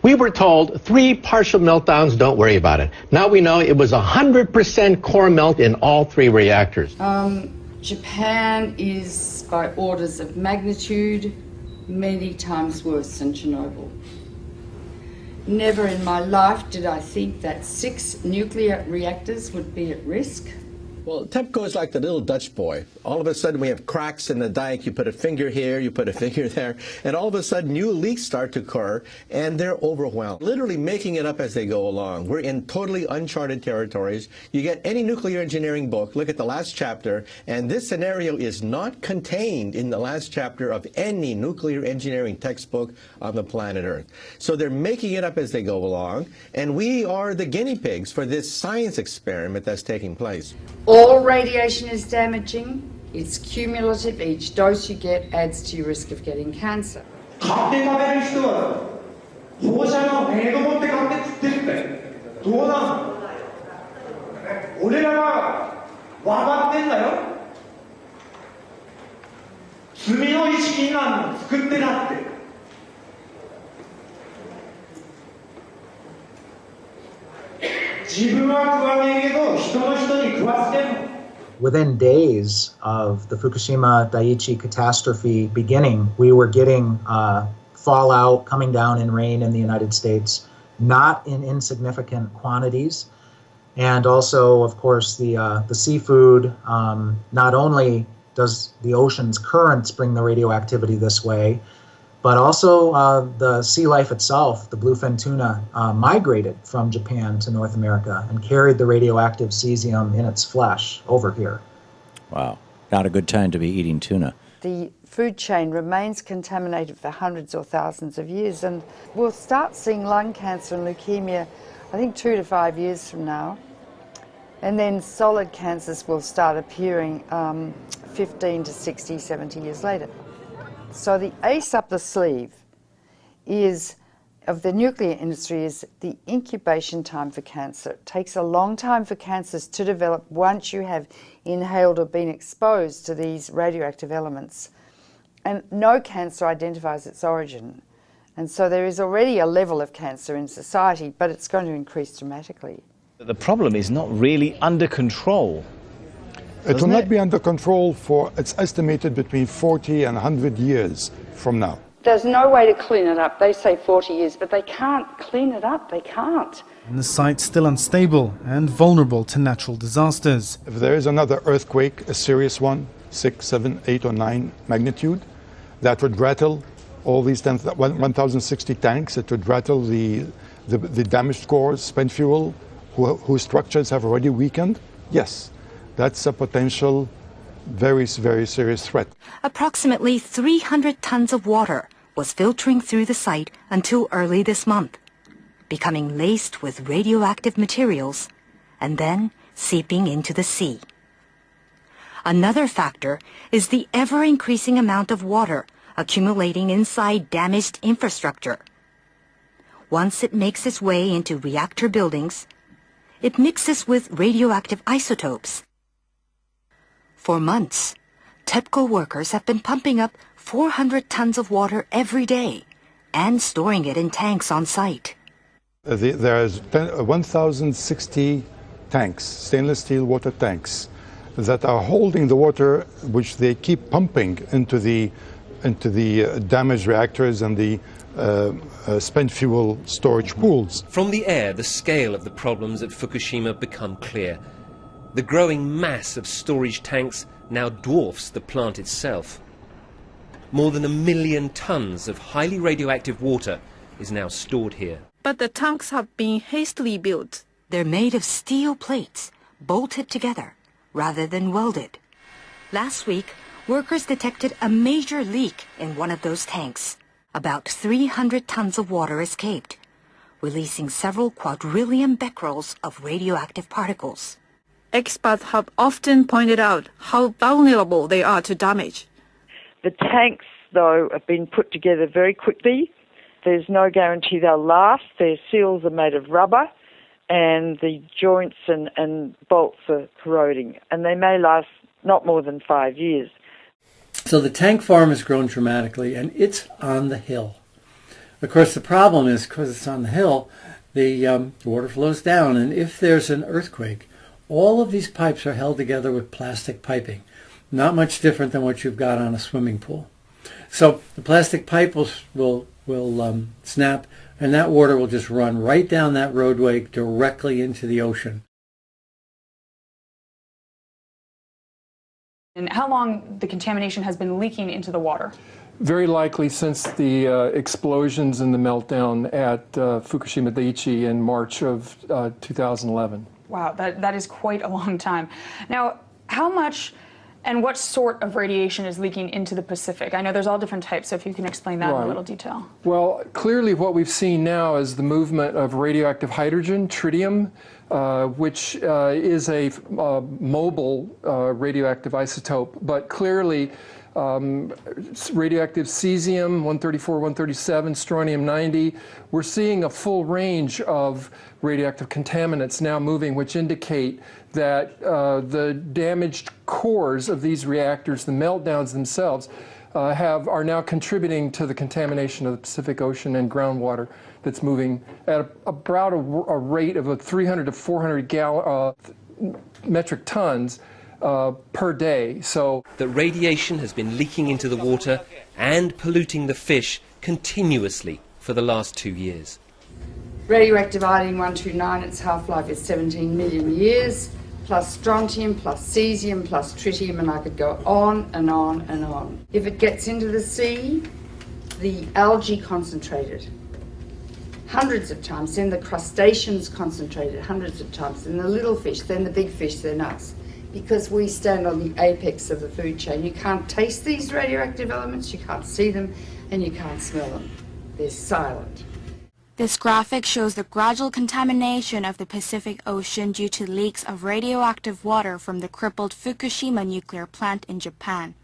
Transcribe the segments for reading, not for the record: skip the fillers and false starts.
We were told 3 partial meltdowns, don't worry about it. Now we know it was 100% core melt in all 3 reactors. Japan is, by orders of magnitude, many times worse than Chernobyl. Never in my life did I think that 6 nuclear reactors would be at risk. Well, TEPCO is like the little Dutch boy. All of a sudden we have cracks in the dike. You put a finger here, you put a finger there, and all of a sudden new leaks start to occur, and they're overwhelmed. Literally making it up as they go along. We're in totally uncharted territories. You get any nuclear engineering book, look at the last chapter, and this scenario is not contained in the last chapter of any nuclear engineering textbook on the planet Earth. So they're making it up as they go along, and we are the guinea pigs for this science experiment that's taking place. All radiation is damaging. It's cumulative. Each dose you get adds to your risk of getting cancer. Within days of the Fukushima Daiichi catastrophe beginning, we were getting fallout coming down in rain in the United States, not in insignificant quantities. And also, of course, the seafood, not only does the ocean's currents bring the radioactivity this way, but also the sea life itself, the bluefin tuna, migrated from Japan to North America and carried the radioactive cesium in its flesh over here. Wow, not a good time to be eating tuna. The food chain remains contaminated for hundreds or thousands of years, and we'll start seeing lung cancer and leukemia, I think 2 to 5 years from now. And then solid cancers will start appearing 15 to 60, 70 years later. So the ace up the sleeve of the nuclear industry is the incubation time for cancer. It takes a long time for cancers to develop once you have inhaled or been exposed to these radioactive elements. And no cancer identifies its origin. And so there is already a level of cancer in society, but it's going to increase dramatically. The problem is not really under control. It will not be under control for, it's estimated, between 40 and 100 years from now. There's no way to clean it up. They say 40 years, but they can't clean it up. They can't. And the site's still unstable and vulnerable to natural disasters. If there is another earthquake, a serious one, 6, 7, 8 or 9 magnitude, that would rattle all these 1,060 tanks. It would rattle the damaged cores, spent fuel, whose structures have already weakened. Yes. That's a potential very, very serious threat. Approximately 300 tons of water was filtering through the site until early this month, becoming laced with radioactive materials and then seeping into the sea. Another factor is the ever-increasing amount of water accumulating inside damaged infrastructure. Once it makes its way into reactor buildings, it mixes with radioactive isotopes. For months, TEPCO workers have been pumping up 400 tons of water every day and storing it in tanks on site. There's 1,060 tanks, stainless steel water tanks, that are holding the water which they keep pumping into the damaged reactors and the spent fuel storage pools. From the air, the scale of the problems at Fukushima become clear. The growing mass of storage tanks now dwarfs the plant itself. More than 1 million tons of highly radioactive water is now stored here. But the tanks have been hastily built. They're made of steel plates, bolted together, rather than welded. Last week, workers detected a major leak in one of those tanks. About 300 tons of water escaped, releasing several quadrillion becquerels of radioactive particles. Experts have often pointed out how vulnerable they are to damage. The tanks, though, have been put together very quickly. There's no guarantee they'll last. Their seals are made of rubber, and the joints and bolts are corroding, and they may last not more than 5 years. So the tank farm has grown dramatically, and it's on the hill. Of course, the problem is because it's on the hill, the water flows down, and if there's an earthquake, all of these pipes are held together with plastic piping, not much different than what you've got on a swimming pool. So the plastic pipe will snap, and that water will just run right down that roadway directly into the ocean. And how long the contamination has been leaking into the water? Very likely since the explosions and the meltdown at Fukushima Daiichi in March of 2011. Wow, that is quite a long time. Now, how much and what sort of radiation is leaking into the Pacific? I know there's all different types, so if you can explain that in a little detail. Well, clearly what we've seen now is the movement of radioactive hydrogen, tritium, which is a mobile radioactive isotope, but clearly radioactive cesium, 134, 137, strontium-90. We're seeing a full range of radioactive contaminants now moving, which indicate that the damaged cores of these reactors, the meltdowns themselves, are now contributing to the contamination of the Pacific Ocean and groundwater that's moving at about a rate of 300 to 400 metric tons per day. So that radiation has been leaking into the water and polluting the fish continuously for the last 2 years. Radioactive iodine-129, its half-life is 17 million years, plus strontium, plus cesium, plus tritium, and I could go on and on and on. If it gets into the sea, the algae concentrated hundreds of times, then the crustaceans concentrated hundreds of times, then the little fish, then the big fish, then us. Because we stand on the apex of the food chain. You can't taste these radioactive elements, you can't see them, and you can't smell them. They're silent. This graphic shows the gradual contamination of the Pacific Ocean due to leaks of radioactive water from the crippled Fukushima nuclear plant in Japan.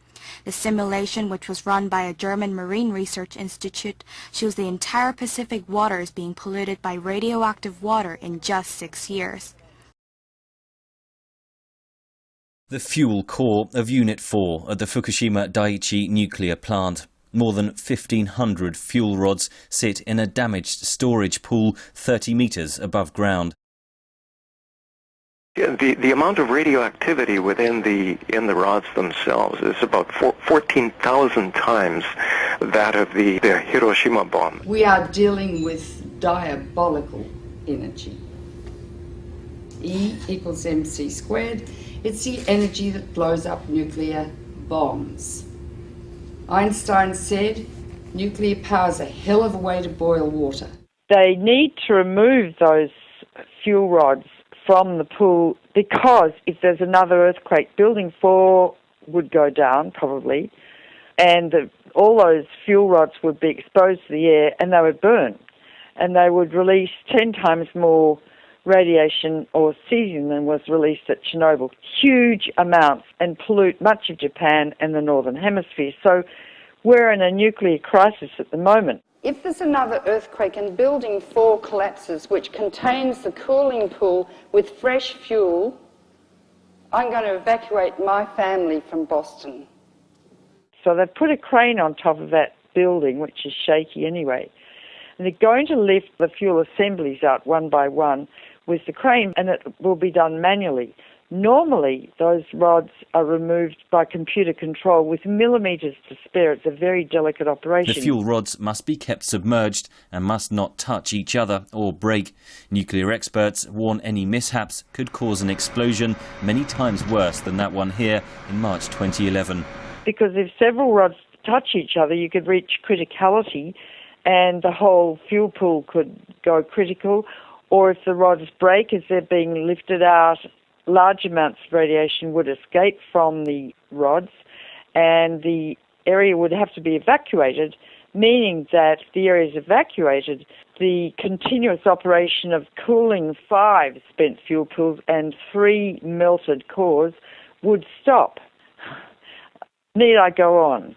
The simulation, which was run by a German marine research institute, shows the entire Pacific waters being polluted by radioactive water in just 6 years. The fuel core of Unit 4 at the Fukushima Daiichi nuclear plant. More than 1,500 fuel rods sit in a damaged storage pool 30 meters above ground. Yeah, the amount of radioactivity within the rods themselves is about 14,000 times that of the Hiroshima bomb. We are dealing with diabolical energy. E equals mc squared. It's the energy that blows up nuclear bombs. Einstein said, nuclear power's a hell of a way to boil water. They need to remove those fuel rods from the pool because if there's another earthquake, Building 4 would go down probably, and all those fuel rods would be exposed to the air and they would burn. And they would release 10 times more radiation or cesium than was released at Chernobyl, huge amounts, and pollute much of Japan and the Northern Hemisphere. So we're in a nuclear crisis at the moment. If there's another earthquake and Building 4 collapses, which contains the cooling pool with fresh fuel, I'm going to evacuate my family from Boston. So they've put a crane on top of that building, which is shaky anyway, and they're going to lift the fuel assemblies out one by one with the crane, and it will be done manually. Normally, those rods are removed by computer control with millimetres to spare. It's a very delicate operation. The fuel rods must be kept submerged and must not touch each other or break. Nuclear experts warn any mishaps could cause an explosion many times worse than that one here in March 2011. Because if several rods touch each other, you could reach criticality and the whole fuel pool could go critical. Or if the rods break as they're being lifted out, large amounts of radiation would escape from the rods and the area would have to be evacuated, meaning that if the area is evacuated, the continuous operation of cooling 5 spent fuel pools and 3 melted cores would stop. Need I go on?